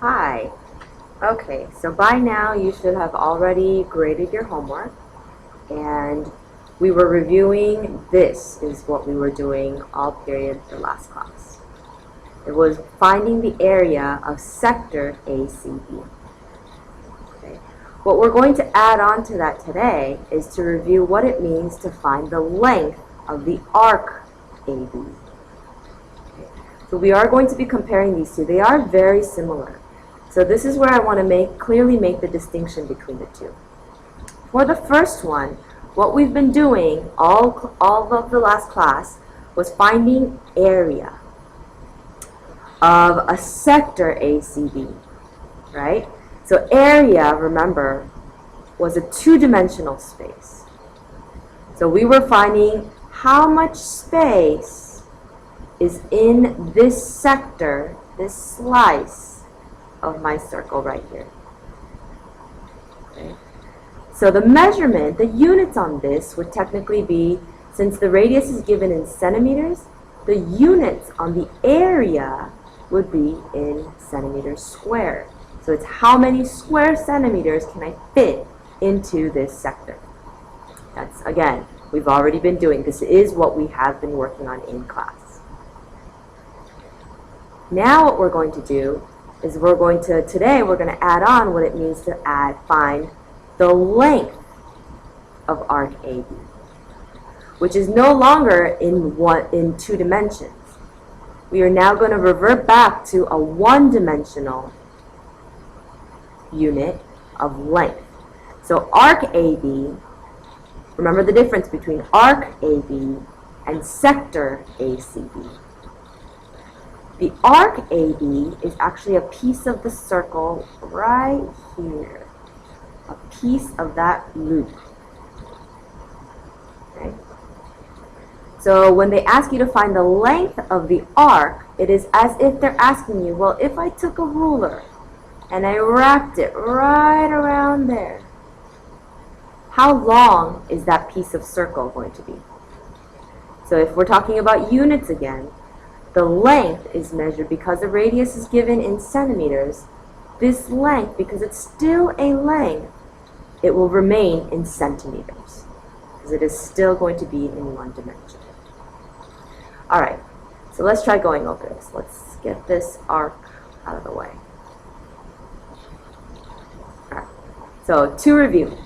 Hi. Okay, so by now you should have already graded your homework, and we were reviewing. This is what we were doing all period the last class. It was finding the area of sector ACB. Okay. What we're going to add on to that today is to review what it means to find the length of the arc AB. Okay. So we are going to be comparing these two. They are very similar. So this is where I want to clearly make the distinction between the two. For the first one, what we've been doing all of the last class was finding area of a sector ACB, right? So area, remember, was a two-dimensional space. So we were finding how much space is in this sector, this slice of my circle right here. Okay. So the measurement, the units on this would technically be, since the radius is given in centimeters, the units on the area would be in centimeters squared. So it's how many square centimeters can I fit into this sector. That's, again, we've already been doing. This is what we have been working on in class. Now what we're going to do is today we're going to add on what it means to find the length of arc AB, which is no longer in two dimensions. We are now going to revert back to a one-dimensional unit of length. So arc AB, remember the difference between arc AB and sector ACB. The arc AB is actually a piece of the circle right here, a piece of that loop. Okay? So when they ask you to find the length of the arc, it is as if they're asking you, well, if I took a ruler and I wrapped it right around there, how long is that piece of circle going to be? So if we're talking about units again, the length is measured because the radius is given in centimeters. This length, because it's still a length, it will remain in centimeters, because it is still going to be in one dimension. All right, so let's try going over this. Let's get this arc out of the way. All right, so to review.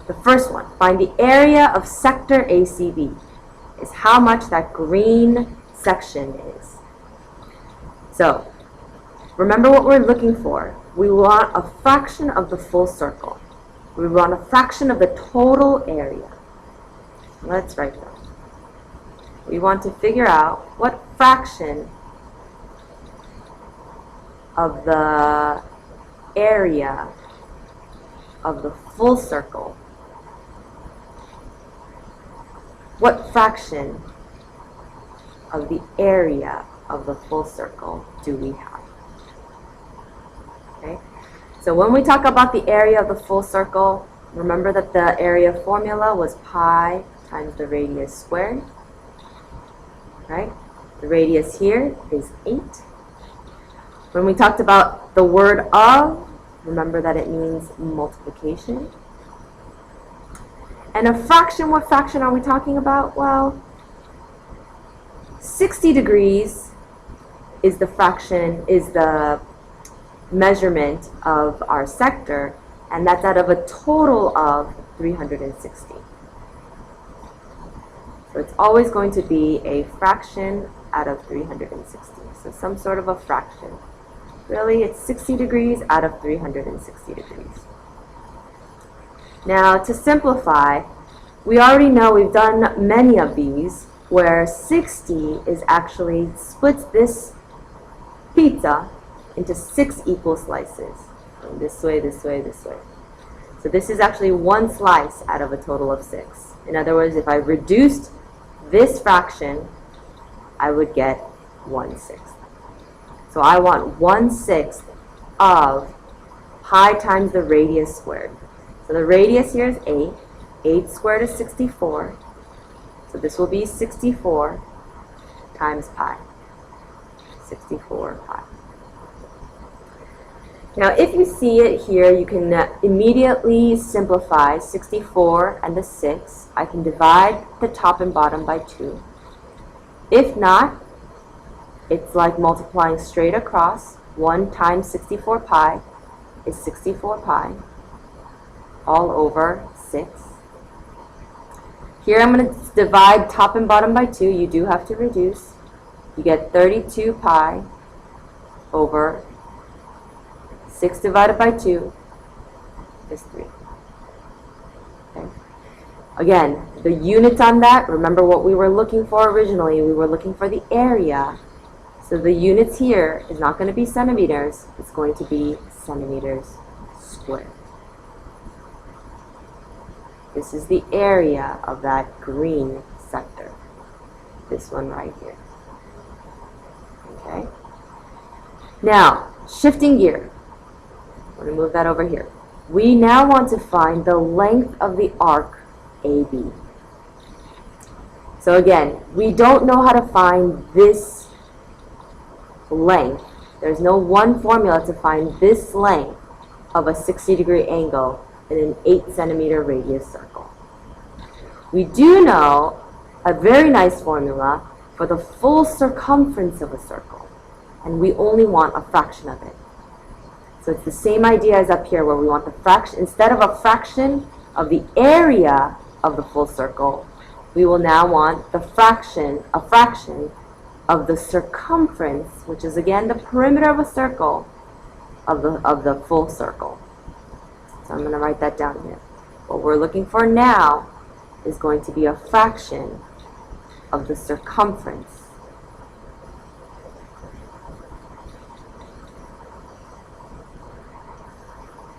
The first one, find the area of sector ACB. Is how much that green section is. So, remember what we're looking for. We want a fraction of the full circle. We want a fraction of the total area. Let's write that. We want to figure out what fraction of the area of the full circle, what fraction of the area of the full circle do we have? Okay? So when we talk about the area of the full circle, remember that the area formula was pi times the radius squared. Right? The radius here is 8. When we talked about the word of, remember that it means multiplication. And a fraction, what fraction are we talking about? Well, 60 degrees is the fraction, is the measurement of our sector, and that's out of a total of 360. So it's always going to be a fraction out of 360. So some sort of a fraction. Really, it's 60 degrees out of 360 degrees. Now, to simplify, we already know we've done many of these where 60 is actually splits this pizza into 6 equal slices. This way, this way, this way. So this is actually one slice out of a total of 6. In other words, if I reduced this fraction, I would get 1/6. So I want 1/6 of pi times the radius squared. So the radius here is 8. 8 squared is 64. So this will be 64 times pi. 64 pi. Now, if you see it here, you can immediately simplify 64 and the 6. I can divide the top and bottom by 2. If not, it's like multiplying straight across. 1 times 64 pi is 64 pi all over 6. Here I'm going to divide top and bottom by 2. You do have to reduce. You get 32 pi over 6 divided by 2 is 3. Okay. Again, the units on that, remember what we were looking for originally. We were looking for the area. So the units here is not going to be centimeters. It's going to be centimeters squared. This is the area of that green sector. This one right here. Okay. Now, shifting gear. I'm going to move that over here. We now want to find the length of the arc AB. So again, we don't know how to find this length. There's no one formula to find this length of a 60-degree angle in an 8-centimeter radius circle. We do know a very nice formula for the full circumference of a circle, and we only want a fraction of it. So it's the same idea as up here where we want the fraction, instead of a fraction of the area of the full circle, we will now want the fraction, a fraction of the circumference, which is again the perimeter of a circle of the full circle. So I'm going to write that down here. What we're looking for now is going to be a fraction of the circumference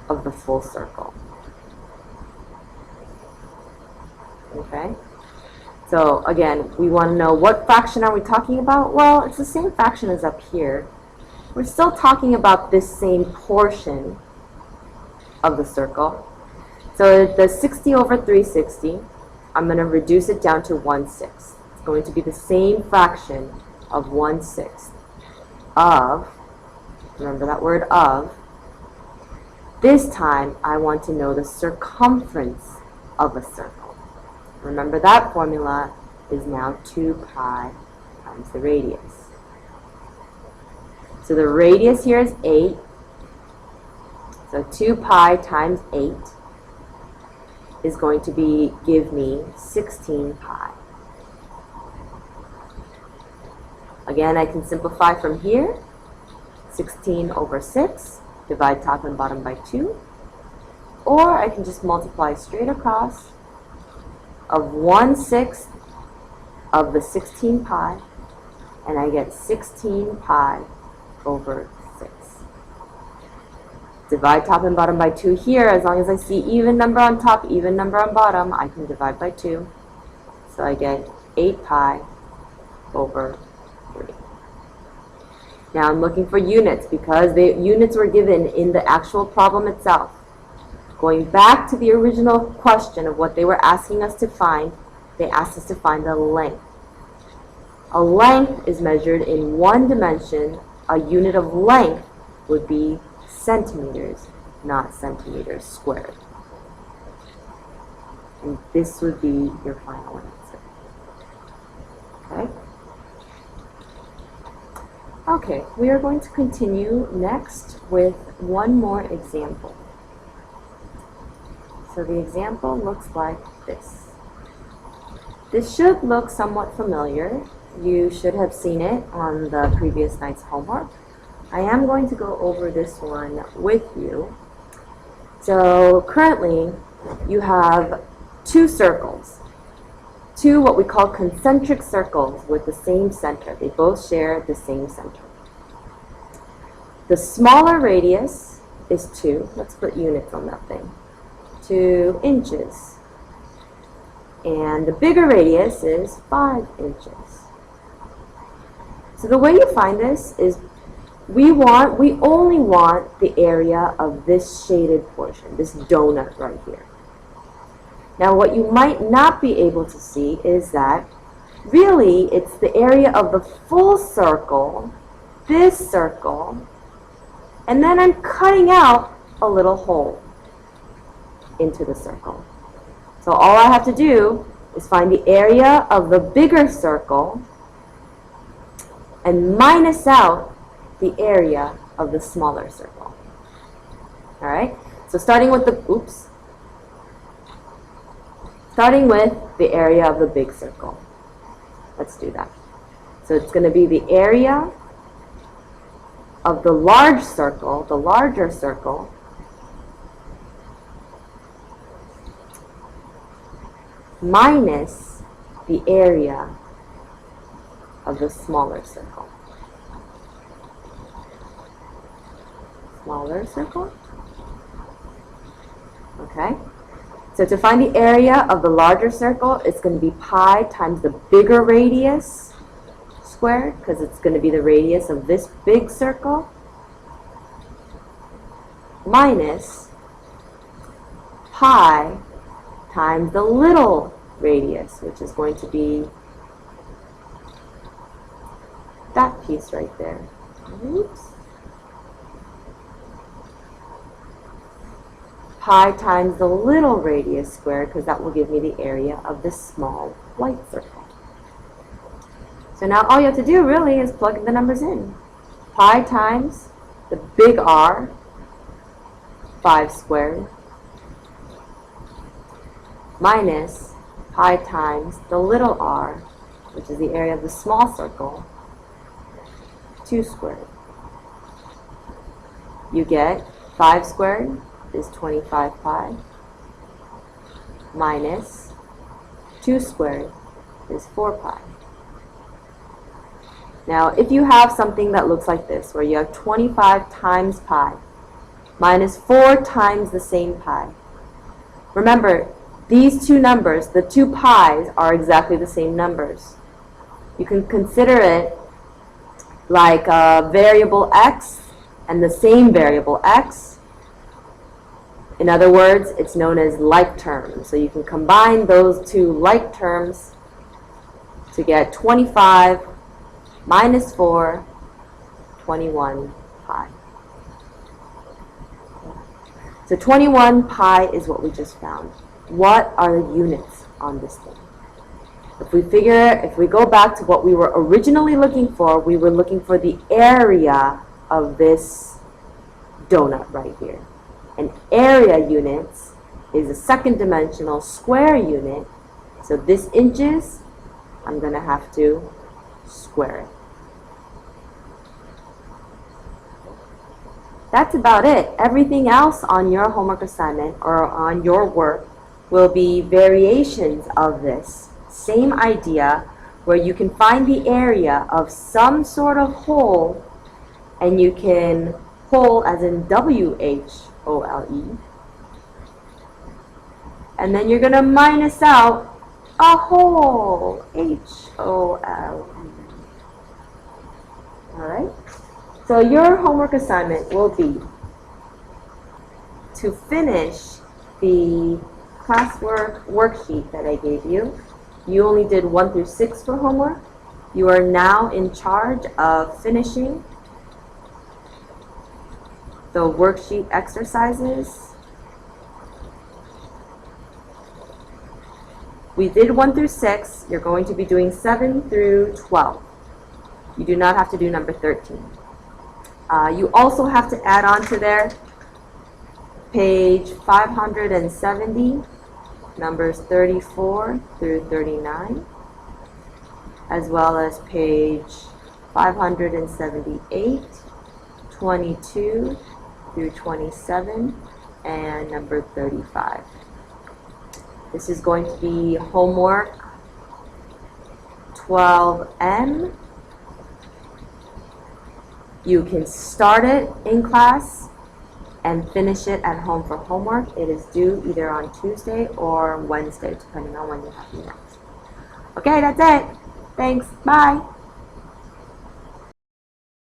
of the full circle. Okay? So again, we want to know what fraction are we talking about? Well, it's the same fraction as up here. We're still talking about this same portion of the circle. So the 60 over 360, I'm going to reduce it down to 1/6. It's going to be the same fraction of 1/6 of, remember that word of, this time I want to know the circumference of a circle. Remember that formula is now 2 pi times the radius. So the radius here is 8. So 2 pi times 8 is going to give me 16 pi. Again, I can simplify from here. 16 over 6, divide top and bottom by 2. Or I can just multiply straight across of 1/6 of the 16 pi, and I get 16 pi over 6. Divide top and bottom by 2 here. As long as I see even number on top, even number on bottom, I can divide by 2. So I get 8 pi over 3. Now I'm looking for units because the units were given in the actual problem itself. Going back to the original question of what they were asking us to find, they asked us to find the length. A length is measured in one dimension. A unit of length would be centimeters, not centimeters squared. And this would be your final answer. Okay? Okay, we are going to continue next with one more example. So the example looks like this. This should look somewhat familiar. You should have seen it on the previous night's homework. I am going to go over this one with you. So currently you have 2 circles, 2 what we call concentric circles with the same center. They both share the same center. The smaller radius is 2. Let's put units on that thing. 2 inches. And the bigger radius is 5 inches. So the way you find this is we only want the area of this shaded portion, this donut right here. Now what you might not be able to see is that really it's the area of the full circle this circle, and then I'm cutting out a little hole into the circle. So all I have to do is find the area of the bigger circle and minus out the area of the smaller circle. All right? So starting with the area of the big circle. Let's do that. So it's going to be the area of the larger circle, minus the area of the smaller circle. Smaller circle? Okay. So to find the area of the larger circle, it's going to be pi times the bigger radius squared, because it's going to be the radius of this big circle, minus pi times the little radius, which is going to be that piece right there. Oops. Pi times the little radius squared, because that will give me the area of this small white circle. So now all you have to do really is plug the numbers in. Pi times the big R, 5 squared, minus pi times the little r, which is the area of the small circle, 2 squared. You get 5 squared is 25 pi, minus 2 squared is 4 pi. Now, if you have something that looks like this, where you have 25 times pi, minus 4 times the same pi. Remember, these two numbers, the two pi's, are exactly the same numbers. You can consider it like a variable x and the same variable x. In other words, it's known as like terms. So you can combine those two like terms to get 25 minus 4, 21 pi. So 21 pi is what we just found. What are the units on this thing? If we go back to what we were originally looking for, we were looking for the area of this donut right here. And area units is a second dimensional square unit. So this inches, I'm going to have to square it. That's about it. Everything else on your homework assignment or on your work will be variations of this same idea, where you can find the area of some sort of hole, and you can hole as in W-H-O-L-E, and then you're going to minus out a hole, H-O-L-E. Alright? So your homework assignment will be to finish the classwork worksheet that I gave you. You only did 1 through 6 for homework. You are now in charge of finishing the worksheet exercises. We did 1 through 6. You're going to be doing 7 through 12. You do not have to do number 13. You also have to add on to there page 570, numbers 34 through 39, as well as page 578, 22 through 27, and number 35. This is going to be homework 12M. You can start it in class and finish it at home for homework. It is due either on Tuesday or Wednesday, depending on when you have your next. Okay, that's it. Thanks. Bye.